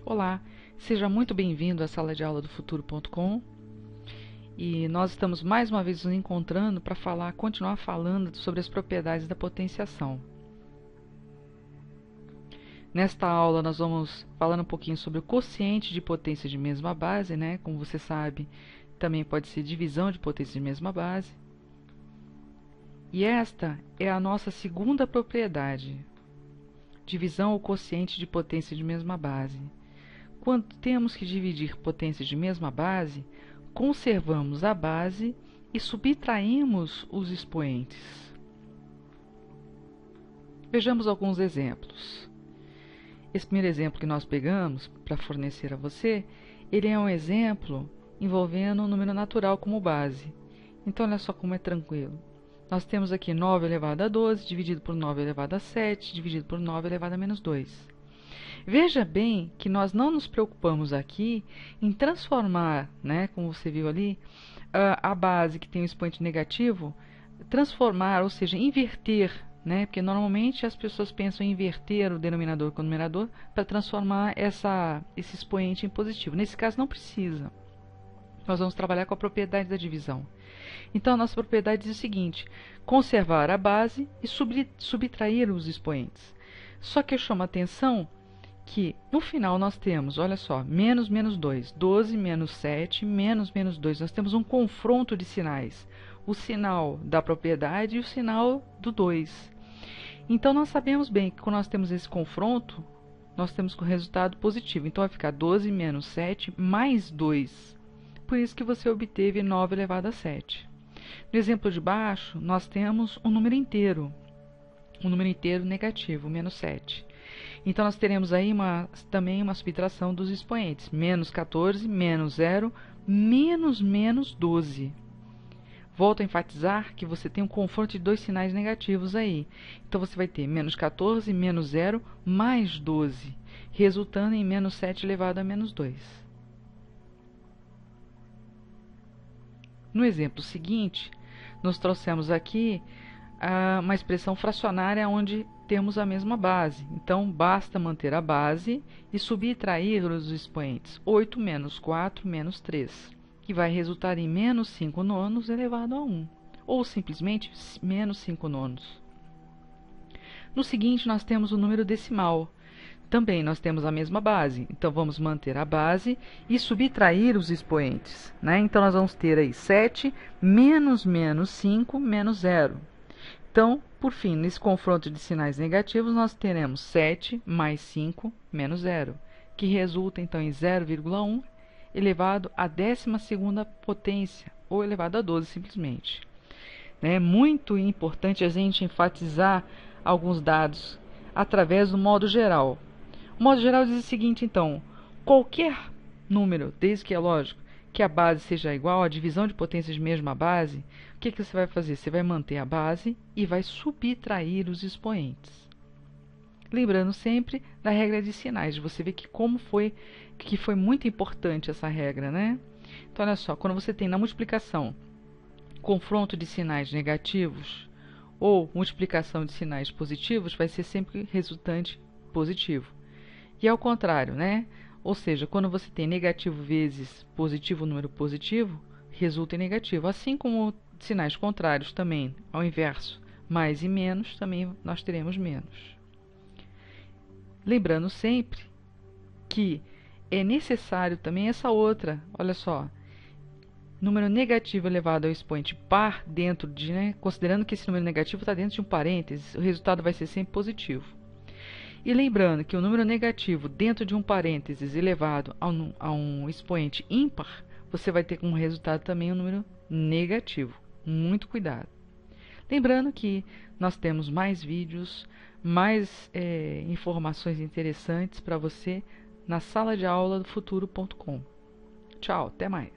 Olá, seja muito bem-vindo à sala de aula do futuro.com e nós estamos mais uma vez nos encontrando para continuar falando sobre as propriedades da potenciação. Nesta aula nós vamos falar um pouquinho sobre o quociente de potência de mesma base, né? Como você sabe, também pode ser divisão de potência de mesma base. E esta é a nossa segunda propriedade, divisão ou quociente de potência de mesma base. Quando temos que dividir potências de mesma base, conservamos a base e subtraímos os expoentes. Vejamos alguns exemplos. Esse primeiro exemplo que nós pegamos para fornecer a você, ele é um exemplo envolvendo um número natural como base. Então, olha só como é tranquilo. Nós temos aqui 9 elevado a 12, dividido por 9 elevado a 7, dividido por 9 elevado a menos 2. Veja bem que nós não nos preocupamos aqui em transformar, né, como você viu ali, a base que tem um expoente negativo, transformar, ou seja, inverter, né, porque normalmente as pessoas pensam em inverter o denominador com o numerador para transformar esse expoente em positivo. Nesse caso não precisa. Nós vamos trabalhar com a propriedade da divisão. Então, a nossa propriedade diz o seguinte: conservar a base e subtrair os expoentes. Só que eu chamo a atenção que no final nós temos, olha só, menos menos 2, 12 menos 7, menos menos 2. Nós temos um confronto de sinais, o sinal da propriedade e o sinal do 2. Então, nós sabemos bem que quando nós temos esse confronto, nós temos com resultado positivo. Então, vai ficar 12 menos 7 mais 2. Por isso que você obteve 9 elevado a 7. No exemplo de baixo, nós temos um número inteiro negativo, menos 7. Então, nós teremos aí também uma subtração dos expoentes. Menos 14, menos 0, menos menos 12. Volto a enfatizar que você tem um confronto de dois sinais negativos aí. Então, você vai ter menos 14, menos 0, mais 12, resultando em menos 7 elevado a menos 2. No exemplo seguinte, nós trouxemos aqui uma expressão fracionária onde temos a mesma base. Então, basta manter a base e subtrair os expoentes. 8 menos 4 menos 3, que vai resultar em menos 5 nonos elevado a 1, ou simplesmente menos 5 nonos. No seguinte, nós temos o número decimal. Também nós temos a mesma base, então vamos manter a base e subtrair os expoentes, né? Então, nós vamos ter aí 7 menos menos 5 menos 0. Então, por fim, nesse confronto de sinais negativos, nós teremos 7 mais 5 menos 0, que resulta então em 0,1 elevado à 12ª potência, ou elevado a 12 simplesmente. É muito importante a gente enfatizar alguns dados através do modo geral. O modo geral diz o seguinte, então: qualquer número, desde que é lógico, que a base seja igual à divisão de potências de mesma base, o que você vai fazer? Você vai manter a base e vai subtrair os expoentes. Lembrando sempre da regra de sinais, você vê que foi muito importante essa regra, né? Então, olha só, quando você tem na multiplicação confronto de sinais negativos ou multiplicação de sinais positivos, vai ser sempre resultante positivo. E ao contrário, né? Ou seja, quando você tem negativo vezes positivo, número positivo, resulta em negativo. Assim como sinais contrários também, ao inverso, mais e menos, também nós teremos menos. Lembrando sempre que é necessário também essa outra, olha só, número negativo elevado ao expoente par dentro de, né, considerando que esse número negativo está dentro de um parênteses, o resultado vai ser sempre positivo. E lembrando que o número negativo dentro de um parênteses elevado a um expoente ímpar, você vai ter como resultado também um número negativo. Muito cuidado. Lembrando que nós temos mais vídeos, mais informações interessantes para você na sala de aula do futuro.com. Tchau, até mais.